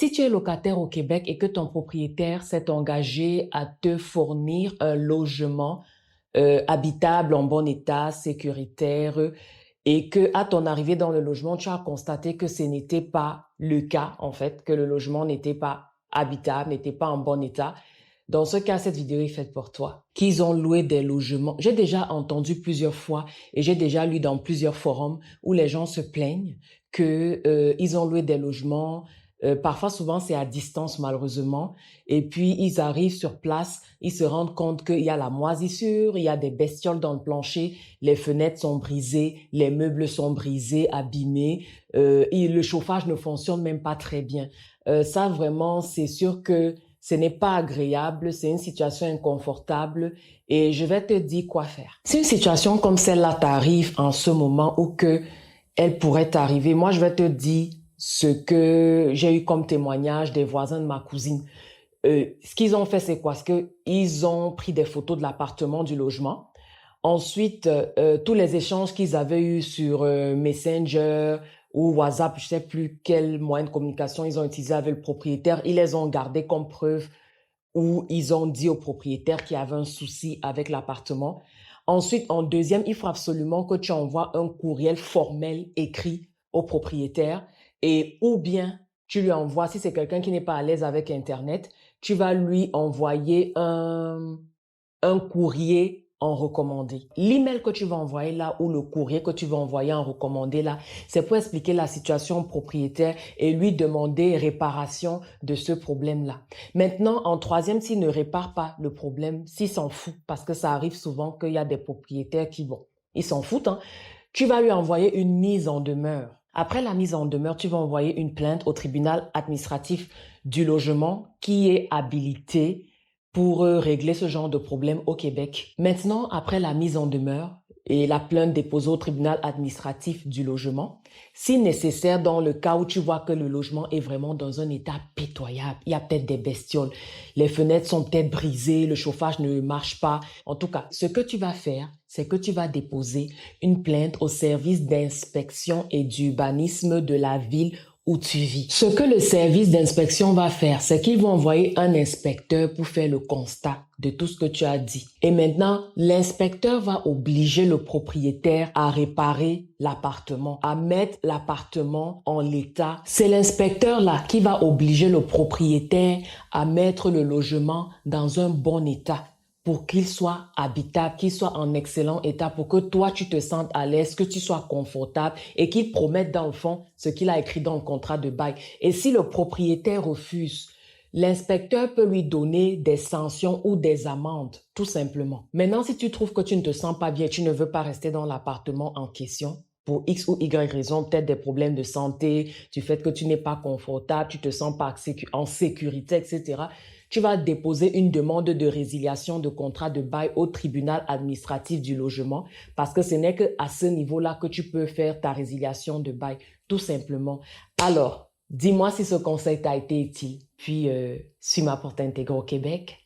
Si tu es locataire au Québec et que ton propriétaire s'est engagé à te fournir un logement habitable, en bon état, sécuritaire, et que à ton arrivée dans le logement, tu as constaté que ce n'était pas le cas, en fait, que le logement n'était pas habitable, n'était pas en bon état, dans ce cas, cette vidéo est faite pour toi. Qu'ils ont loué des logements. J'ai déjà entendu plusieurs fois et j'ai déjà lu dans plusieurs forums où les gens se plaignent que ils ont loué des logements. Parfois, souvent, c'est à distance, malheureusement. Et puis, ils arrivent sur place, ils se rendent compte qu'il y a la moisissure, il y a des bestioles dans le plancher, les fenêtres sont brisées, les meubles sont brisés, abîmés, et le chauffage ne fonctionne même pas très bien. Ça, vraiment, c'est sûr que ce n'est pas agréable, c'est une situation inconfortable et je vais te dire quoi faire. Si une situation comme celle-là t'arrive en ce moment ou que elle pourrait t'arriver, moi je vais te dire ce que j'ai eu comme témoignage des voisins de ma cousine. Ce qu'ils ont fait, c'est quoi? C'est qu'ils ont pris des photos de l'appartement, du logement. Ensuite, tous les échanges qu'ils avaient eus sur Messenger ou WhatsApp, je sais plus quel moyen de communication ils ont utilisé avec le propriétaire, ils les ont gardés comme preuve ou ils ont dit au propriétaire qu'il y avait un souci avec l'appartement. Ensuite, en deuxième, il faut absolument que tu envoies un courriel formel écrit au propriétaire et ou bien tu lui envoies, si c'est quelqu'un qui n'est pas à l'aise avec Internet, tu vas lui envoyer un courrier en recommandé. L'email que tu vas envoyer là ou le courrier que tu vas envoyer en recommandé là, c'est pour expliquer la situation au propriétaire et lui demander réparation de ce problème-là. Maintenant, en troisième, s'il ne répare pas le problème, s'il s'en fout, parce que ça arrive souvent qu'il y a des propriétaires qui, bon, ils s'en foutent, hein, tu vas lui envoyer une mise en demeure. Après la mise en demeure, tu vas envoyer une plainte au tribunal administratif du logement qui est habilité pour régler ce genre de problème au Québec. Maintenant, après la mise en demeure et la plainte déposée au tribunal administratif du logement, si nécessaire, dans le cas où tu vois que le logement est vraiment dans un état pitoyable, il y a peut-être des bestioles, les fenêtres sont peut-être brisées, le chauffage ne marche pas. En tout cas, ce que tu vas faire, c'est que tu vas déposer une plainte au service d'inspection et d'urbanisme de la ville où tu vis. Ce que le service d'inspection va faire, c'est qu'ils vont envoyer un inspecteur pour faire le constat de tout ce que tu as dit. Et maintenant, l'inspecteur va obliger le propriétaire à réparer l'appartement, à mettre l'appartement en l'état. C'est l'inspecteur là qui va obliger le propriétaire à mettre le logement dans un bon état, pour qu'il soit habitable, qu'il soit en excellent état, pour que toi, tu te sentes à l'aise, que tu sois confortable et qu'il promette dans le fond ce qu'il a écrit dans le contrat de bail. Et si le propriétaire refuse, l'inspecteur peut lui donner des sanctions ou des amendes, tout simplement. Maintenant, si tu trouves que tu ne te sens pas bien, tu ne veux pas rester dans l'appartement en question, pour X ou Y raison, peut-être des problèmes de santé, du fait que tu n'es pas confortable, tu te sens pas en sécurité, etc., tu vas déposer une demande de résiliation de contrat de bail au tribunal administratif du logement parce que ce n'est qu'à ce niveau-là que tu peux faire ta résiliation de bail, tout simplement. Alors, dis-moi si ce conseil t'a été utile. Puis, suis ma porte intégrée au Québec.